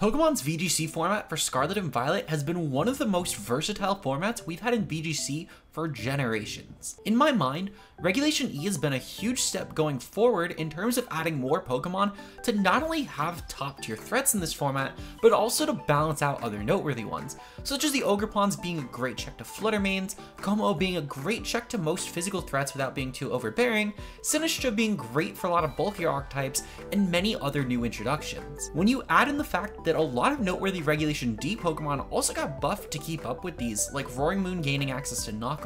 Pokemon's VGC format for Scarlet and Violet has been one of the most versatile formats we've had in VGC for generations. In my mind, Regulation E has been a huge step going forward in terms of adding more Pokemon to not only have top tier threats in this format, but also to balance out other noteworthy ones, such as the Ogerpons being a great check to Fluttermanes, Como being a great check to most physical threats without being too overbearing, Sinistcha being great for a lot of bulkier archetypes, and many other new introductions. When you add in the fact that a lot of noteworthy Regulation D Pokemon also got buffed to keep up with these, like Roaring Moon gaining access to Knockoff,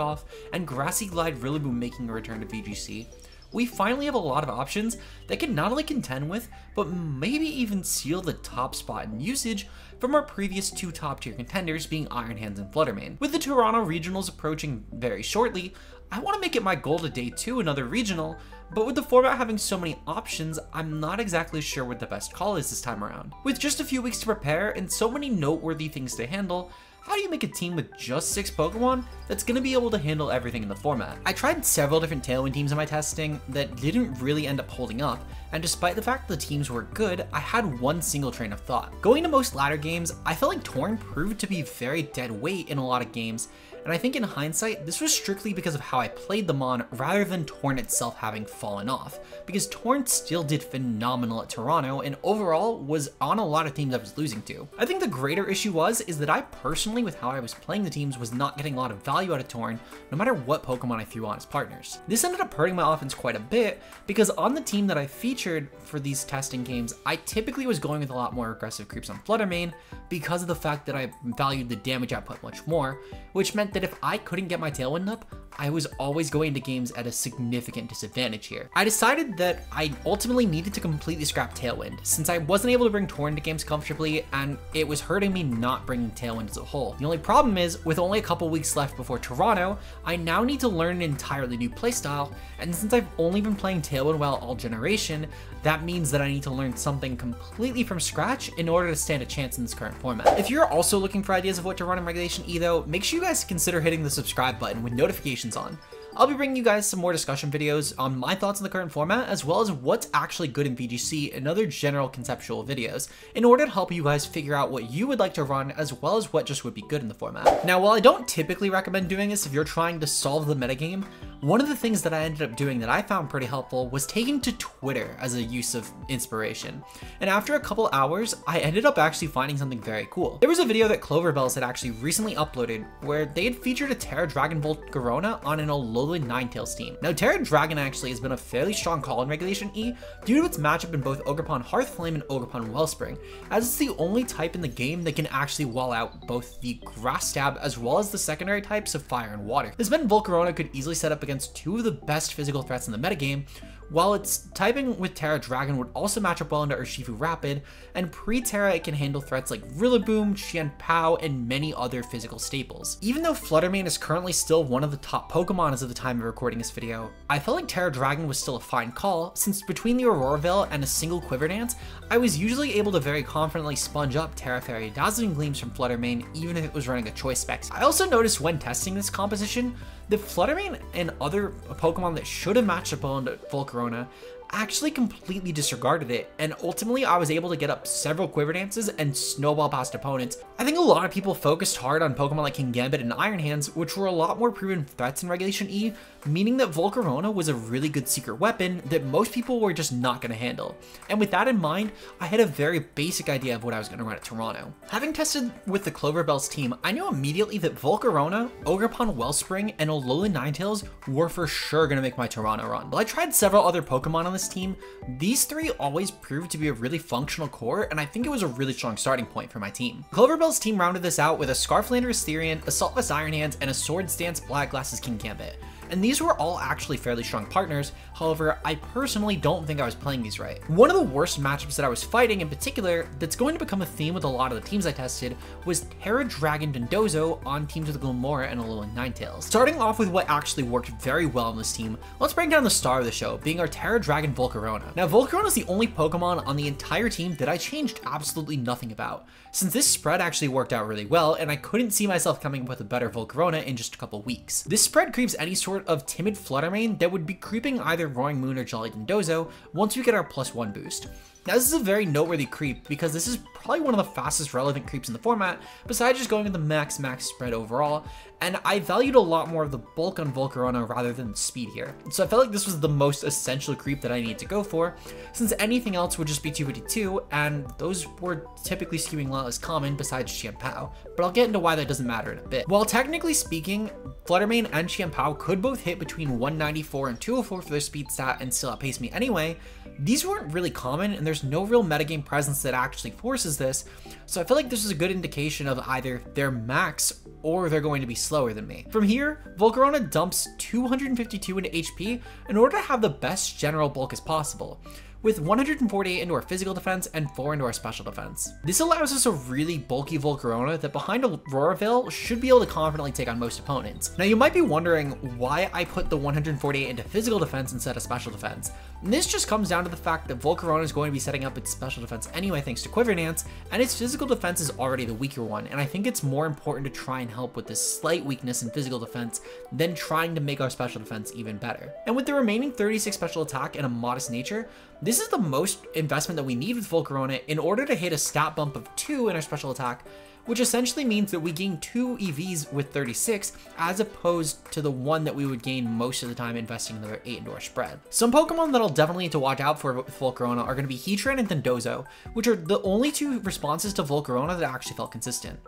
and Grassy Glide Rillaboom making a return to VGC, we finally have a lot of options that can not only contend with, but maybe even seal the top spot in usage from our previous two top tier contenders being Iron Hands and Fluttermane. With the Toronto regionals approaching very shortly, I want to make it my goal to day 2 another regional, but with the format having so many options, I'm not exactly sure what the best call is this time around. With just a few weeks to prepare and so many noteworthy things to handle, how do you make a team with just 6 Pokemon that's going to be able to handle everything in the format? I tried several different Tailwind teams in my testing that didn't really end up holding up, and despite the fact the teams were good, I had one single train of thought. Going to most ladder games, I felt like Torn proved to be very dead weight in a lot of games, and I think in hindsight, this was strictly because of how I played them on rather than Torn itself having fallen off, because Torn still did phenomenal at Toronto and overall was on a lot of teams I was losing to. I think the greater issue is that I personally, with how I was playing the teams, was not getting a lot of value out of Torn, no matter what Pokemon I threw on as partners. This ended up hurting my offense quite a bit, because on the team that I featured for these testing games, I typically was going with a lot more aggressive creeps on Fluttermane because of the fact that I valued the damage output much more, which meant that if I couldn't get my Tailwind up, I was always going into games at a significant disadvantage here. I decided that I ultimately needed to completely scrap Tailwind, since I wasn't able to bring Torn to games comfortably, and it was hurting me not bringing Tailwind as a whole. The only problem is, with only a couple weeks left before Toronto, I now need to learn an entirely new playstyle, and since I've only been playing Tailwind well all generation, that means that I need to learn something completely from scratch in order to stand a chance in this current format. If you're also looking for ideas of what to run in Regulation E though, make sure you guys consider hitting the subscribe button with notifications on. I'll be bringing you guys some more discussion videos on my thoughts on the current format, as well as what's actually good in VGC and other general conceptual videos, in order to help you guys figure out what you would like to run, as well as what just would be good in the format. Now, while I don't typically recommend doing this if you're trying to solve the metagame, one of the things that I ended up doing that I found pretty helpful was taking to Twitter as a use of inspiration. And after a couple hours, I ended up actually finding something very cool. There was a video that Cloverbells had actually recently uploaded where they had featured a Tera Dragon Volcarona on an Alolan Ninetales team. Now, Tera Dragon actually has been a fairly strong call in Regulation E due to its matchup in both Ogerpon Hearthflame and Ogerpon Wellspring, as it's the only type in the game that can actually wall out both the Grass Stab as well as the secondary types of Fire and Water. This meant Volcarona could easily set up against 2 of the best physical threats in the metagame, while its typing with Tera Dragon would also match up well into Urshifu Rapid, and pre-Tera it can handle threats like Rillaboom, Qianpao, and many other physical staples. Even though Fluttermane is currently still one of the top Pokemon as of the time of recording this video, I felt like Tera Dragon was still a fine call, since between the Aurora Veil and a single Quiver Dance, I was usually able to very confidently sponge up Tera Fairy Dazzling Gleams from Fluttermane, even if it was running a choice specs. I also noticed when testing this composition that Fluttermane and other Pokemon that should have matched up on Volcarona actually completely disregarded it, and ultimately I was able to get up several Quiver Dances and snowball past opponents. I think a lot of people focused hard on Pokemon like King Gambit and Iron Hands, which were a lot more proven threats in Regulation E, meaning that Volcarona was a really good secret weapon that most people were just not going to handle. And with that in mind, I had a very basic idea of what I was going to run at Toronto. Having tested with the Cloverbells team, I knew immediately that Volcarona, Ogerpon Wellspring, and Alolan Ninetales were for sure going to make my Toronto run. While I tried several other Pokemon on this team, these 3 always proved to be a really functional core, and I think it was a really strong starting point for my team. Cloverbell's team rounded this out with a Scarflander Asterion, Assault Vest Iron Hands, and a Swords Dance Black Glasses King Gambit. And these were all actually fairly strong partners, however, I personally don't think I was playing these right. One of the worst matchups that I was fighting in particular, that's going to become a theme with a lot of the teams I tested, was Tera Dragon Dondozo on teams with Glimora and Alolan Ninetales. Starting off with what actually worked very well on this team, let's break down the star of the show, being our Tera Dragon Volcarona. Now, Volcarona is the only Pokemon on the entire team that I changed absolutely nothing about, since this spread actually worked out really well, and I couldn't see myself coming up with a better Volcarona in just a couple weeks. This spread creeps any sort of timid Fluttermane that would be creeping either Roaring Moon or Jolly Dondozo once we get our +1 boost. Now this is a very noteworthy creep because this is probably one of the fastest relevant creeps in the format, besides just going with the max spread overall, and I valued a lot more of the bulk on Volcarona rather than the speed here. So I felt like this was the most essential creep that I needed to go for, since anything else would just be 252, and those were typically skewing less common besides Qianpao, but I'll get into why that doesn't matter in a bit. While technically speaking, Fluttermane and Qianpao could both hit between 194 and 204 for their speed stat and still outpace me anyway, these weren't really common, and there's no real metagame presence that actually forces this, so I feel like this is a good indication of either their max or they're going to be slower than me. From here, Volcarona dumps 252 into HP in order to have the best general bulk as possible, with 148 into our physical defense and 4 into our special defense. This allows us a really bulky Volcarona that behind Aurora Veil should be able to confidently take on most opponents. Now you might be wondering why I put the 148 into physical defense instead of special defense. And this just comes down to the fact that Volcarona is going to be setting up its special defense anyway thanks to Quiver Dance, and its physical defense is already the weaker one, and I think it's more important to try and help with this slight weakness in physical defense than trying to make our special defense even better. And with the remaining 36 special attack and a modest nature, this is the most investment that we need with Volcarona in order to hit a stat bump of 2 in our special attack, which essentially means that we gain 2 EVs with 36 as opposed to the 1 that we would gain most of the time investing another 8 into our spread. Some Pokemon that I'll definitely need to watch out for with Volcarona are going to be Heatran and Dondozo, which are the only 2 responses to Volcarona that actually felt consistent.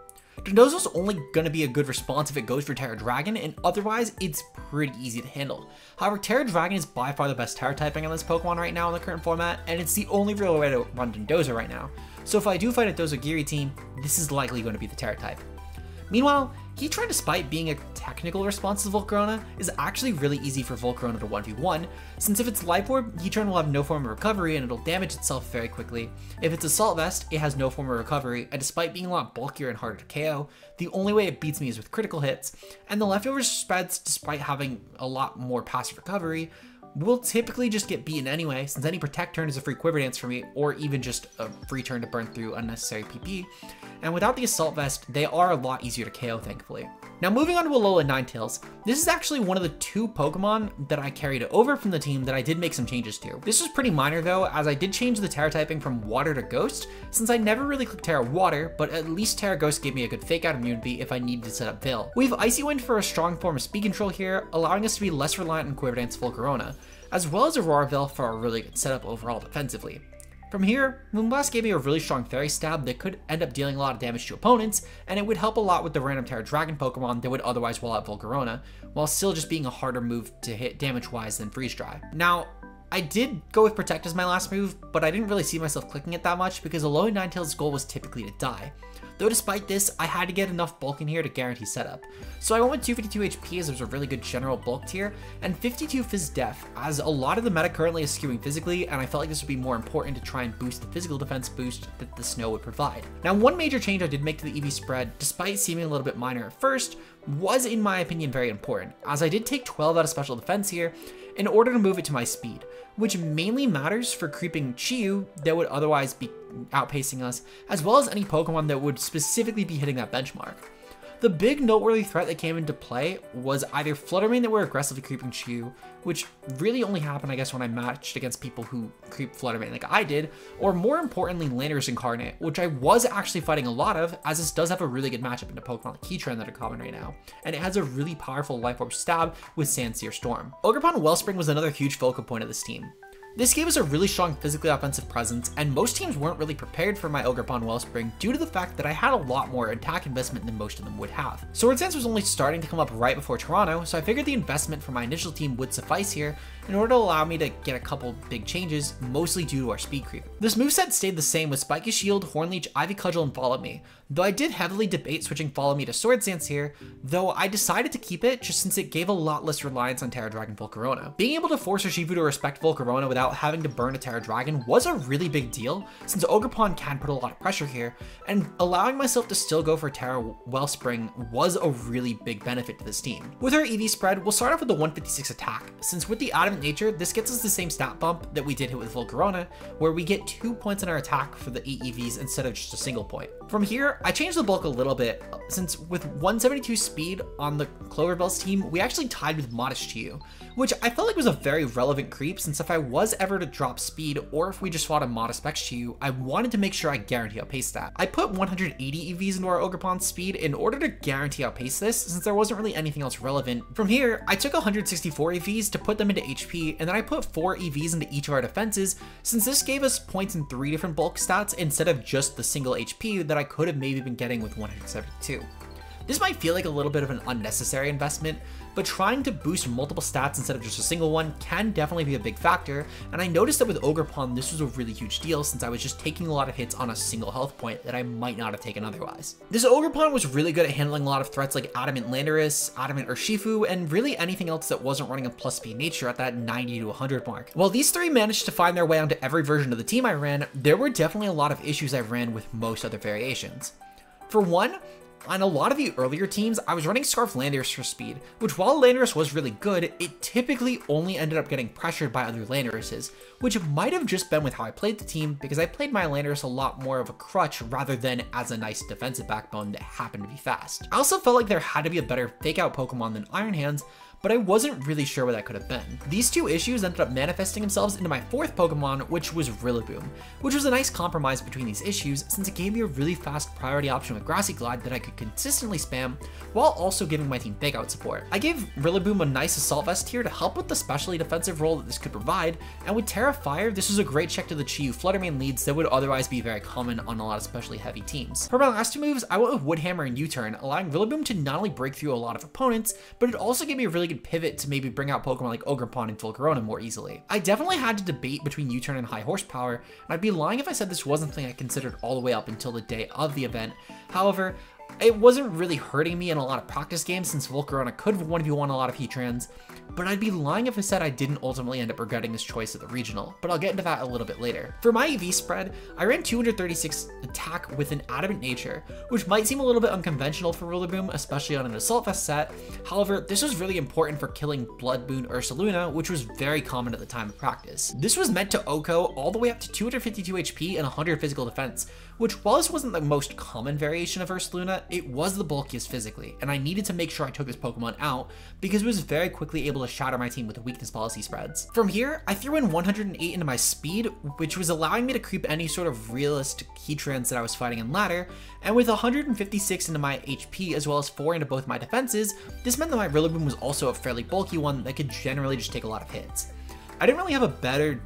Dondozo's only going to be a good response if it goes for Tera Dragon, and otherwise it's pretty easy to handle. However, Tera Dragon is by far the best Tera typing on this Pokemon right now in the current format, and it's the only real way to run Dondozo right now. So if I do fight a Dozogiri team, this is likely going to be the Tera type. Meanwhile, Heatran, despite being a technical response to Volcarona, is actually really easy for Volcarona to 1v1, since if it's Life Orb, Heatran will have no form of recovery and it'll damage itself very quickly. If it's Assault Vest, it has no form of recovery, and despite being a lot bulkier and harder to KO, the only way it beats me is with critical hits, and the leftover spreads, despite having a lot more passive recovery, will typically just get beaten anyway, since any Protect turn is a free Quiver Dance for me, or even just a free turn to burn through unnecessary PP. And without the Assault Vest, they are a lot easier to KO, thankfully. Now moving on to Alola Ninetales, this is actually one of the 2 Pokemon that I carried over from the team that I did make some changes to. This was pretty minor though, as I did change the Tera typing from Water to Ghost, since I never really clicked Tera Water, but at least Tera Ghost gave me a good Fake Out immunity if I needed to set up Veil. We have Icy Wind for a strong form of speed control here, allowing us to be less reliant on Quiver Dance Volcarona, as well as Aurora Veil for a really good setup overall defensively. From here, Moonblast gave me a really strong Fairy Stab that could end up dealing a lot of damage to opponents, and it would help a lot with the random Tera Dragon Pokemon that would otherwise wall out Volcarona, while still just being a harder move to hit damage-wise than Freeze Dry. Now, I did go with Protect as my last move, but I didn't really see myself clicking it that much because Alola Ninetales' goal was typically to die. Though despite this, I had to get enough bulk in here to guarantee setup. So I went with 252 HP as there's a really good general bulk tier, and 52 Phys Def, as a lot of the meta currently is skewing physically, and I felt like this would be more important to try and boost the physical defense boost that the snow would provide. Now, one major change I did make to the EV spread, despite seeming a little bit minor at first, was in my opinion very important, as I did take 12 out of special defense here in order to move it to my speed, which mainly matters for creeping Chiyu that would otherwise be outpacing us, as well as any Pokemon that would specifically be hitting that benchmark. The big noteworthy threat that came into play was either Fluttermane that were aggressively creeping Chiyu, which really only happened I guess when I matched against people who creep Fluttermane like I did, or more importantly Landorus Incarnate, which I was actually fighting a lot of, as this does have a really good matchup into Pokemon like Heatran that are common right now, and it has a really powerful Life Orb stab with Sandsear Storm. Ogerpon Wellspring was another huge focal point of this team. This gave us a really strong physically offensive presence, and most teams weren't really prepared for my Ogerpon Wellspring due to the fact that I had a lot more attack investment than most of them would have. Swords Dance was only starting to come up right before Toronto, so I figured the investment for my initial team would suffice here in order to allow me to get a couple big changes, mostly due to our speed creep. This moveset stayed the same with Spiky Shield, Horn Leech, Ivy Cudgel, and Follow Me, though I did heavily debate switching Follow Me to Swords Dance here, though I decided to keep it just since it gave a lot less reliance on Tera Dragon Volcarona. Being able to force Urshifu to respect Volcarona without having to burn a Tera Dragon was a really big deal, since Ogerpon can put a lot of pressure here, and allowing myself to still go for Tera Wellspring was a really big benefit to this team. With our EV spread, we'll start off with the 156 attack, since with the Adamant nature, this gets us the same stat bump that we did hit with Volcarona, where we get 2 points in our attack for the 8 EVs instead of just a single point. From here, I changed the bulk a little bit, since with 172 speed on the Cloverbell's team, we actually tied with Modest Chiyu, which I felt like was a very relevant creep, since if I was was ever to drop speed, or if we just fought a modest specs to you, I wanted to make sure I guarantee outpace that. I put 180 EVs into our Ogerpon's speed in order to guarantee outpace this, since there wasn't really anything else relevant. From here, I took 164 EVs to put them into HP, and then I put 4 EVs into each of our defenses, since this gave us points in 3 different bulk stats instead of just the single HP that I could have maybe been getting with 172. This might feel like a little bit of an unnecessary investment, but trying to boost multiple stats instead of just a single one can definitely be a big factor, and I noticed that with Ogerpon this was a really huge deal since I was just taking a lot of hits on a single health point that I might not have taken otherwise. This Ogerpon was really good at handling a lot of threats like Adamant Landorus, Adamant Urshifu, and really anything else that wasn't running a plus speed nature at that 90 to 100 mark. While these 3 managed to find their way onto every version of the team I ran, there were definitely a lot of issues I ran with most other variations. For one, on a lot of the earlier teams, I was running Scarf Landorus for speed, which while Landorus was really good, it typically only ended up getting pressured by other Landoruses, which might have just been with how I played the team, because I played my Landorus a lot more of a crutch rather than as a nice defensive backbone that happened to be fast. I also felt like there had to be a better fake out Pokemon than Iron Hands, but I wasn't really sure what that could have been. These 2 issues ended up manifesting themselves into my 4th Pokemon, which was Rillaboom, which was a nice compromise between these issues since it gave me a really fast priority option with Grassy Glide that I could consistently spam while also giving my team fake out support. I gave Rillaboom a nice Assault Vest here to help with the specially defensive role that this could provide, and with Tera Fire, this was a great check to the Chi-Yu Fluttermane leads that would otherwise be very common on a lot of specially heavy teams. For my last 2 moves, I went with Wood Hammer and U-Turn, allowing Rillaboom to not only break through a lot of opponents, but it also gave me a really good pivot to maybe bring out Pokemon like Ogerpon and Volcarona more easily. I definitely had to debate between U-Turn and High Horsepower, and I'd be lying if I said this wasn't something I considered all the way up until the day of the event. However, it wasn't really hurting me in a lot of practice games since Volcarona could 1v1 a lot of Heatrans, but I'd be lying if I said I didn't ultimately end up regretting this choice at the regional, but I'll get into that a little bit later. For my EV spread, I ran 236 attack with an Adamant Nature, which might seem a little bit unconventional for Rillaboom, especially on an Assault Vest set. However, this was really important for killing Blood Boon Ursaluna, which was very common at the time of practice. This was meant to OHKO all the way up to 252 HP and 100 physical defense, which while this wasn't the most common variation of Ursaluna, it was the bulkiest physically, and I needed to make sure I took this Pokemon out because it was very quickly able to shatter my team with the weakness policy spreads. From here, I threw in 108 into my speed, which was allowing me to creep any sort of realistic Heatrans that I was fighting in ladder, and with 156 into my HP as well as 4 into both my defenses, this meant that my Rillaboom was also a fairly bulky one that could generally just take a lot of hits. I didn't really have a better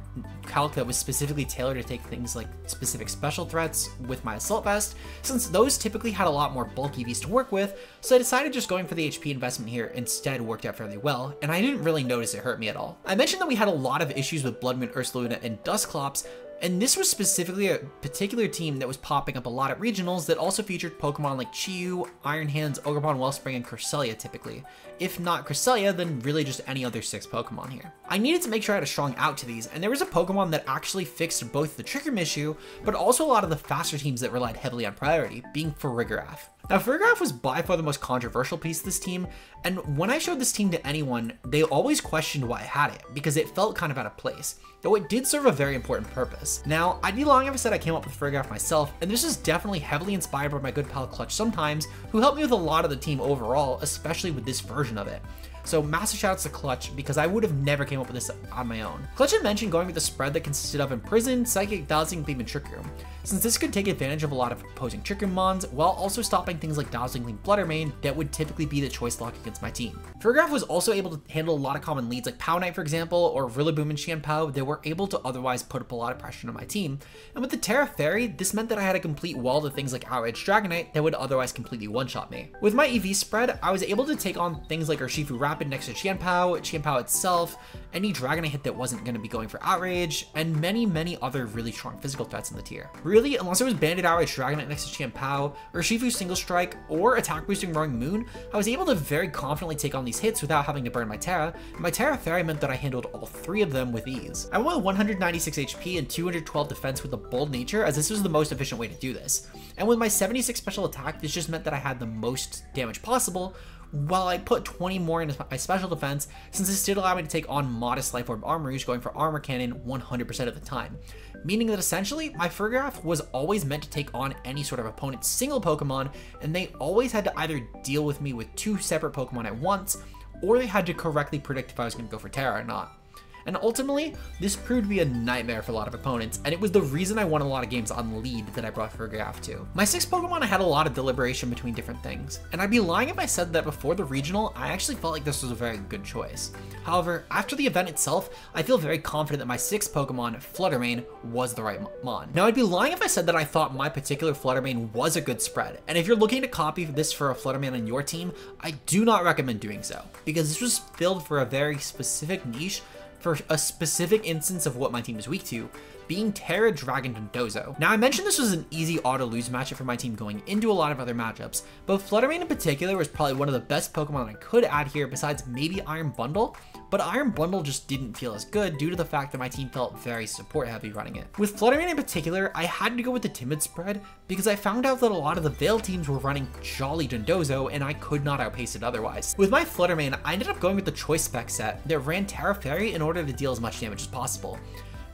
calc that was specifically tailored to take things like specific special threats with my Assault Vest, since those typically had a lot more bulk EVs to work with, so I decided just going for the HP investment here instead worked out fairly well, and I didn't really notice it hurt me at all. I mentioned that we had a lot of issues with Blood Moon Ursaluna and Dusclops, and this was specifically a particular team that was popping up a lot at regionals that also featured Pokemon like Chi-Yu, Iron Hands, Ogerpon, Wellspring, and Cresselia typically. If not Cresselia, then really just any other 6 Pokemon here. I needed to make sure I had a strong out to these, and there was a Pokemon that actually fixed both the Trick Room issue, but also a lot of the faster teams that relied heavily on priority, being Farigiraf. Now, Farigiraf was by far the most controversial piece of this team, and when I showed this team to anyone, they always questioned why I had it, because it felt kind of out of place, though it did serve a very important purpose. Now, I'd be lying if I said I came up with Farigiraf myself, and this is definitely heavily inspired by my good pal Clutch Sometimes, who helped me with a lot of the team overall, especially with this version of it. So massive shoutouts to Clutch, because I would have never came up with this on my own. Clutch had mentioned going with a spread that consisted of Imprison, Psychic, Dazzling Gleam, and Trick Room, since this could take advantage of a lot of opposing Trick Room mons, while also stopping things like Dazzling Gleam, Fluttermane that would typically be the choice lock against my team. Farigiraf was also able to handle a lot of common leads like Pow Knight, for example, or Rillaboom and Qianpao that were able to otherwise put up a lot of pressure on my team. And with the Tera Fairy, this meant that I had a complete wall of things like Outrage Dragonite that would otherwise completely one-shot me. With my EV spread, I was able to take on things like Urshifu Rapid next to Qianpao itself, any Dragonite hit that wasn't going to be going for Outrage, and many other really strong physical threats in the tier. Really, unless it was Banded Outrage Dragonite next to Qianpao, Urshifu Single Strike, or Attack Boosting Roaring Moon, I was able to very confidently take on these hits without having to burn my Tera, and my Tera Fairy meant that I handled all 3 of them with ease. I went with 196 HP and 212 defense with a bold nature, as this was the most efficient way to do this. And with my 76 special attack, this just meant that I had the most damage possible, while I put 20 more into my special defense, since this did allow me to take on modest Life Orb Armors, going for Armor Cannon 100% of the time. Meaning that essentially, my Farigiraf was always meant to take on any sort of opponent's single Pokemon, and they always had to either deal with me with 2 separate Pokemon at once, or they had to correctly predict if I was going to go for Tera or not. and ultimately, this proved to be a nightmare for a lot of opponents, and it was the reason I won a lot of games on lead that I brought for Graph to. My 6th Pokemon, I had a lot of deliberation between different things, and I'd be lying if I said that before the regional, I actually felt like this was a very good choice. However, after the event itself, I feel very confident that my 6th Pokemon, Fluttermane, was the right mon. Now, I'd be lying if I said that I thought my particular Fluttermane was a good spread, and if you're looking to copy this for a Fluttermane on your team, I do not recommend doing so, because this was filled for a very specific niche for a specific instance of what my team is weak to, being Tera, Dragon, and Dozo. Now, I mentioned this was an easy auto-lose matchup for my team going into a lot of other matchups, but Fluttermane in particular was probably one of the best Pokemon I could add here besides maybe Iron Bundle, but Iron Bundle just didn't feel as good due to the fact that my team felt very support-heavy running it. With Fluttermane in particular, I had to go with the Timid spread because I found out that a lot of the Veil teams were running Jolly Dondozo and I could not outpace it otherwise. With my Fluttermane, I ended up going with the Choice Spec set that ran Tera Fairy in order to deal as much damage as possible,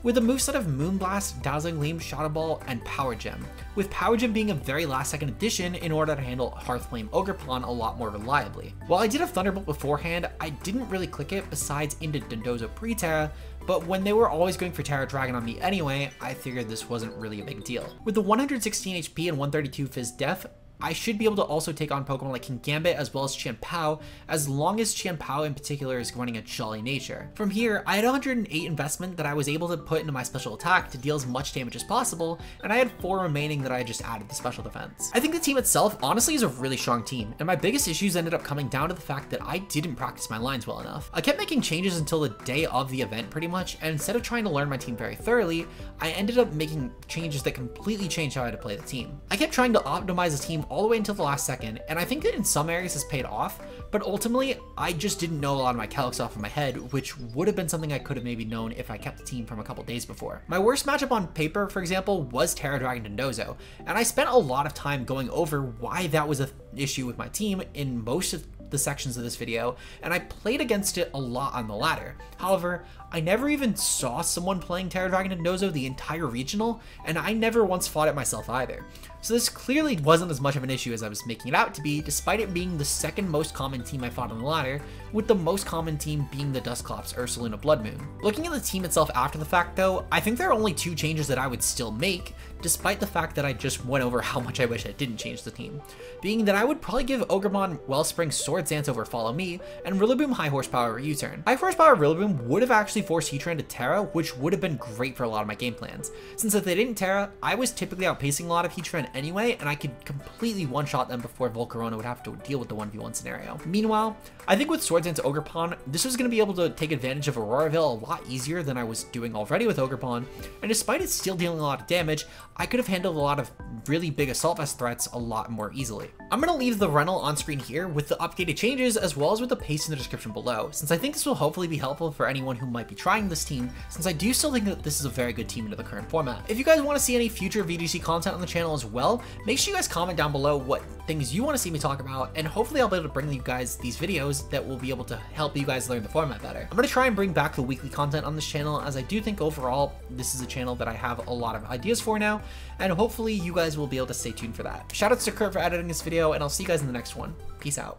with a moveset of Moonblast, Dazzling Gleam, Shadow Ball, and Power Gem, with Power Gem being a very last second addition in order to handle Hearthflame Ogerpon a lot more reliably. While I did have Thunderbolt beforehand, I didn't really click it besides into Dondozo pre-Tera, but when they were always going for Tera Dragon on me anyway, I figured this wasn't really a big deal. With the 116 HP and 132 Fizz Def, I should be able to also take on Pokemon like King Gambit as well as Chien-Pao, as long as Chien-Pao in particular is running a Jolly nature. From here, I had 108 investment that I was able to put into my special attack to deal as much damage as possible, and I had 4 remaining that I just added to special defense. I think the team itself honestly is a really strong team, and my biggest issues ended up coming down to the fact that I didn't practice my lines well enough. I kept making changes until the day of the event pretty much, and instead of trying to learn my team very thoroughly, I ended up making changes that completely changed how I had to play the team. I kept trying to optimize the team all the way until the last second, and I think that in some areas this paid off, but ultimately I just didn't know a lot of my calcs off of my head, which would have been something I could have maybe known if I kept the team from a couple days before. My worst matchup on paper, for example, was Tera Dragon Dondozo, and I spent a lot of time going over why that was an issue with my team in most of the sections of this video, and I played against it a lot on the ladder. However, I never even saw someone playing Tera Dragon Dondozo the entire regional, and I never once fought it myself either. So this clearly wasn't as much of an issue as I was making it out to be, despite it being the second most common team I fought on the ladder, with the most common team being the Dusclops Ursaluna Blood Moon. Looking at the team itself after the fact though, I think there are only 2 changes that I would still make, despite the fact that I just went over how much I wish I didn't change the team. Being that I would probably give Ogremon Wellspring Swords Dance over Follow Me, and Rillaboom High Horsepower U-Turn. High Horsepower Rillaboom would have actually forced Heatran to Tera, which would have been great for a lot of my game plans. Since if they didn't Tera, I was typically outpacing a lot of Heatran anyway, and I could completely one-shot them before Volcarona would have to deal with the 1v1 scenario. Meanwhile, I think with Swords Dance Ogerpon, this was going to be able to take advantage of Aurora Veil a lot easier than I was doing already with Ogerpon, and despite it still dealing a lot of damage, I could have handled a lot of really big Assault Vest threats a lot more easily. I'm going to leave the rental on screen here with the updated changes as well as with the paste in the description below, since I think this will hopefully be helpful for anyone who might be trying this team, since I do still think that this is a very good team into the current format. If you guys want to see any future VGC content on the channel as well, make sure you guys comment down below what things you want to see me talk about, and hopefully I'll be able to bring you guys these videos that will be able to help you guys learn the format better. I'm going to try and bring back the weekly content on this channel, as I do think overall this is a channel that I have a lot of ideas for now, and hopefully you guys will be able to stay tuned for that. Shoutouts to Kurt for editing this video, and I'll see you guys in the next one. Peace out.